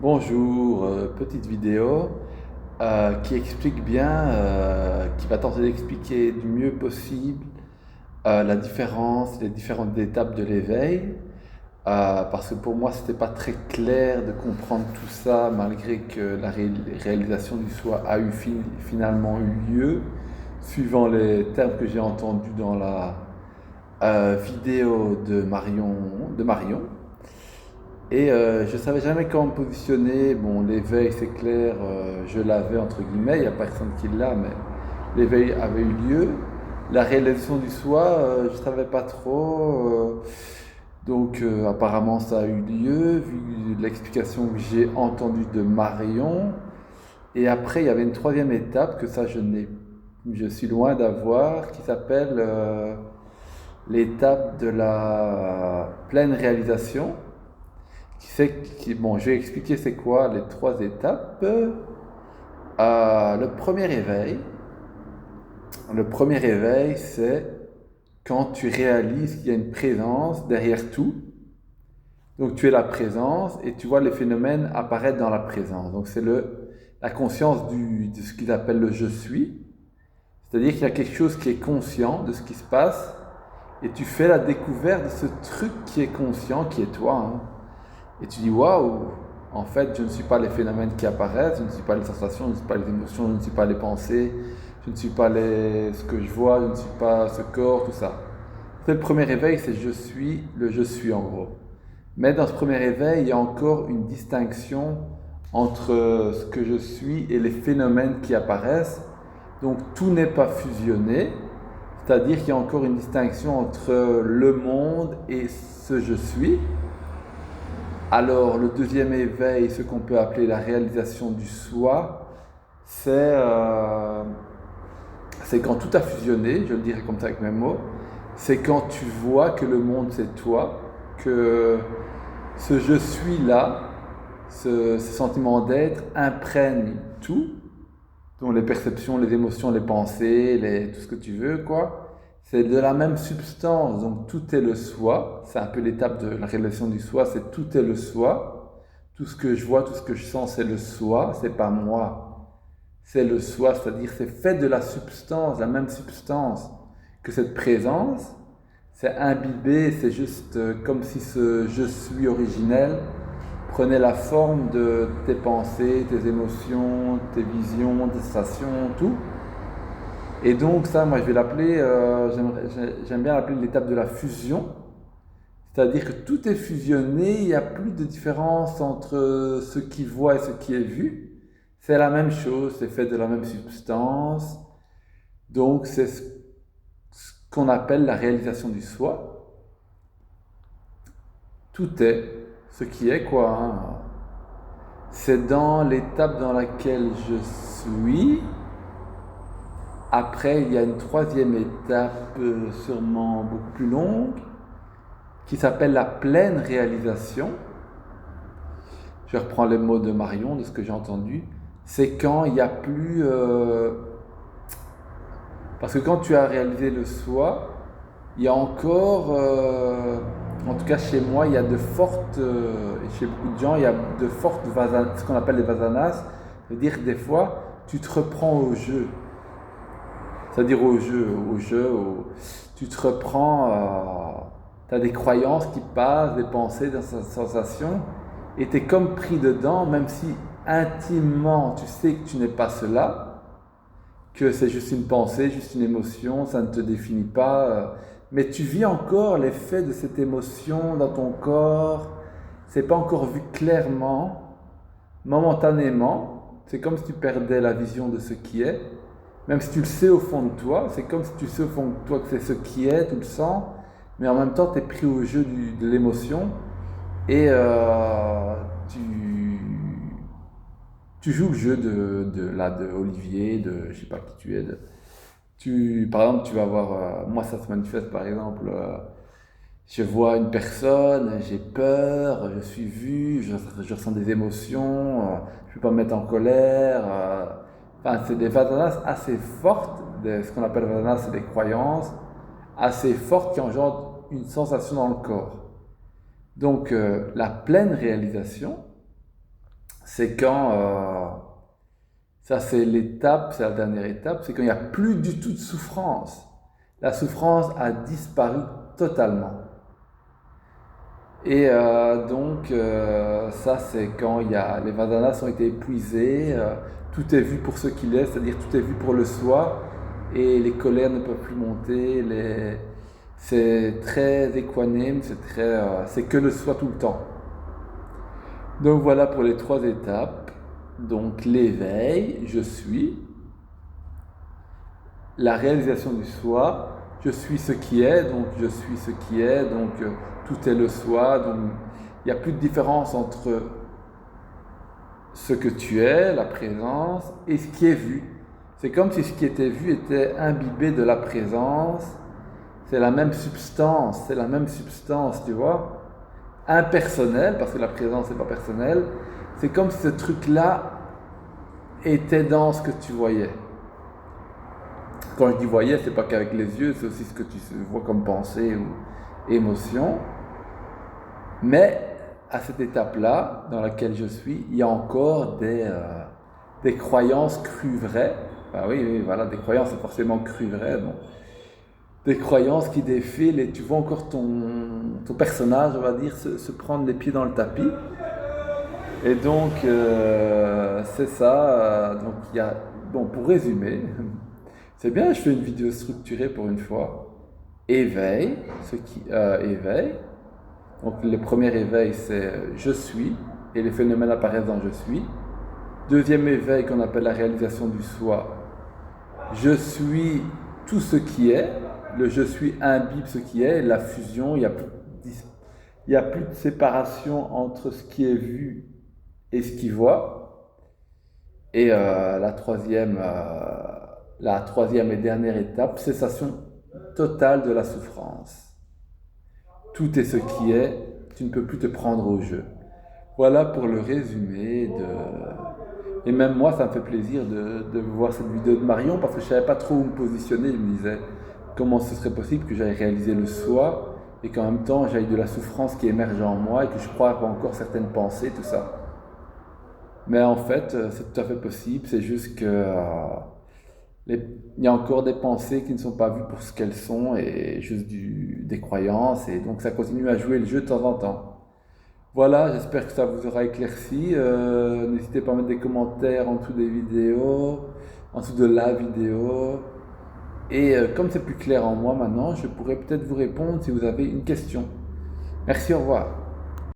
Bonjour, petite vidéo qui explique bien, qui va tenter d'expliquer du mieux possible la différence, les différentes étapes de l'éveil, parce que pour moi c'était pas très clair de comprendre tout ça malgré que la réalisation du soi a finalement eu lieu, suivant les termes que j'ai entendus dans la vidéo de Marion. Et je savais jamais comment me positionner. Bon, l'éveil, c'est clair, je l'avais entre guillemets, il n'y a personne qui l'a, mais l'éveil avait eu lieu. La réalisation du soi, je savais pas trop. Donc, apparemment, ça a eu lieu, vu l'explication que j'ai entendue de Marion. Et après, il y avait une troisième étape que ça, je suis loin d'avoir, qui s'appelle l'étape de la pleine réalisation. Bon, je vais expliquer c'est quoi les trois étapes. Le premier réveil, c'est quand tu réalises qu'il y a une présence derrière tout. Donc tu es la présence et tu vois les phénomènes apparaître dans la présence. Donc c'est la conscience de ce qu'ils appellent le je suis. C'est-à-dire qu'il y a quelque chose qui est conscient de ce qui se passe et tu fais la découverte de ce truc qui est conscient, qui est toi, hein. Et tu dis waouh, en fait, je ne suis pas les phénomènes qui apparaissent, je ne suis pas les sensations, je ne suis pas les émotions, je ne suis pas les pensées, je ne suis pas ce que je vois, je ne suis pas ce corps, tout ça. C'est le premier réveil, c'est je suis, le je suis en gros. Mais dans ce premier réveil, il y a encore une distinction entre ce que je suis et les phénomènes qui apparaissent. Donc tout n'est pas fusionné, c'est-à-dire qu'il y a encore une distinction entre le monde et ce je suis. Alors, le deuxième éveil, ce qu'on peut appeler la réalisation du soi, c'est quand tout a fusionné, je le dirais comme ça avec mes mots, c'est quand tu vois que le monde c'est toi, que ce je suis là, ce sentiment d'être imprègne tout, dont les perceptions, les émotions, les pensées, tout ce que tu veux, quoi. C'est de la même substance, donc tout est le soi. C'est un peu l'étape de la révélation du soi, c'est tout est le soi. Tout ce que je vois, tout ce que je sens, c'est le soi, c'est pas moi. C'est le soi, c'est-à-dire c'est fait de la substance, la même substance que cette présence. C'est imbibé, c'est juste comme si ce je suis originel prenait la forme de tes pensées, tes émotions, tes visions, tes sensations, tout. Et donc ça, moi je vais l'appeler, j'aime bien l'appeler l'étape de la fusion. C'est-à-dire que tout est fusionné, il n'y a plus de différence entre ce qui voit et ce qui est vu. C'est la même chose, c'est fait de la même substance. Donc c'est ce qu'on appelle la réalisation du soi. Tout est ce qui est quoi, hein. C'est dans l'étape dans laquelle je suis. Après, il y a une troisième étape, sûrement beaucoup plus longue, qui s'appelle la pleine réalisation. Je reprends les mots de Marion, de ce que j'ai entendu. C'est quand il n'y a plus... Parce que quand tu as réalisé le soi, il y a encore... en tout cas chez moi, il y a de fortes... et chez beaucoup de gens, il y a de fortes vasanas, ce qu'on appelle les vasanas. C'est-à-dire que des fois, tu te reprends au jeu. C'est-à-dire tu te reprends, tu as des croyances qui passent, des pensées, des sensations, et tu es comme pris dedans, même si intimement tu sais que tu n'es pas cela, que c'est juste une pensée, juste une émotion, ça ne te définit pas, mais tu vis encore l'effet de cette émotion dans ton corps, c'est pas encore vu clairement, momentanément, c'est comme si tu perdais la vision de ce qui est. Même si tu le sais au fond de toi, c'est comme si tu sais au fond de toi que c'est ce qui est, tu le sens, mais en même temps tu es pris au jeu de l'émotion et tu joues le jeu de Olivier, de je sais pas qui tu es. Par exemple, tu vas voir, moi ça se manifeste par exemple, je vois une personne, j'ai peur, je suis vu, je ressens des émotions, je ne peux pas me mettre en colère. Enfin, c'est des vasanas assez fortes, ce qu'on appelle vasanas, c'est des croyances assez fortes qui engendrent une sensation dans le corps. Donc, la pleine réalisation, c'est quand, ça c'est l'étape, c'est la dernière étape, c'est quand il n'y a plus du tout de souffrance. La souffrance a disparu totalement. Et ça c'est quand les vadanas ont été épuisés, tout est vu pour ce qu'il est, c'est-à-dire tout est vu pour le soi, et les colères ne peuvent plus monter, c'est très équanime, c'est que le soi tout le temps. Donc voilà pour les 3 étapes. Donc l'éveil, je suis, la réalisation du soi, je suis ce qui est, donc je suis ce qui est, donc tout est le soi, donc il n'y a plus de différence entre ce que tu es, la présence, et ce qui est vu. C'est comme si ce qui était vu était imbibé de la présence, c'est la même substance, tu vois. Impersonnel, parce que la présence n'est pas personnelle, c'est comme si ce truc-là était dans ce que tu voyais. Quand je dis voyais, c'est pas qu'avec les yeux, c'est aussi ce que tu vois comme pensée ou émotion. Mais à cette étape-là, dans laquelle je suis, il y a encore des croyances crues vraies. Ben oui, voilà, des croyances c'est forcément crues vraies. Donc, des croyances qui défilent et tu vois encore ton personnage, on va dire, se prendre les pieds dans le tapis. Et donc, c'est ça. Donc, bon, pour résumer, c'est bien, je fais une vidéo structurée pour une fois. Éveil, éveil. Donc, le premier éveil, c'est je suis, et les phénomènes apparaissent dans je suis. Deuxième éveil, qu'on appelle la réalisation du soi. Je suis tout ce qui est. Le je suis imbibe ce qui est, la fusion, il n'y a plus de séparation entre ce qui est vu et ce qui voit. Et la troisième et dernière étape, cessation totale de la souffrance. Tout est ce qui est, tu ne peux plus te prendre au jeu. Voilà pour le résumé Et même moi, ça me fait plaisir de voir cette vidéo de Marion, parce que je ne savais pas trop où me positionner. Je me disais, comment ce serait possible que j'aille réaliser le soi et qu'en même temps j'aille de la souffrance qui émerge en moi et que je crois avoir encore certaines pensées, tout ça. Mais en fait, c'est tout à fait possible, c'est juste que il y a encore des pensées qui ne sont pas vues pour ce qu'elles sont et juste des croyances, et donc ça continue à jouer le jeu de temps en temps. Voilà, j'espère que ça vous aura éclairci. N'hésitez pas à mettre des commentaires en dessous des vidéos, en dessous de la vidéo. Et comme c'est plus clair en moi maintenant, je pourrais peut-être vous répondre si vous avez une question. Merci, au revoir.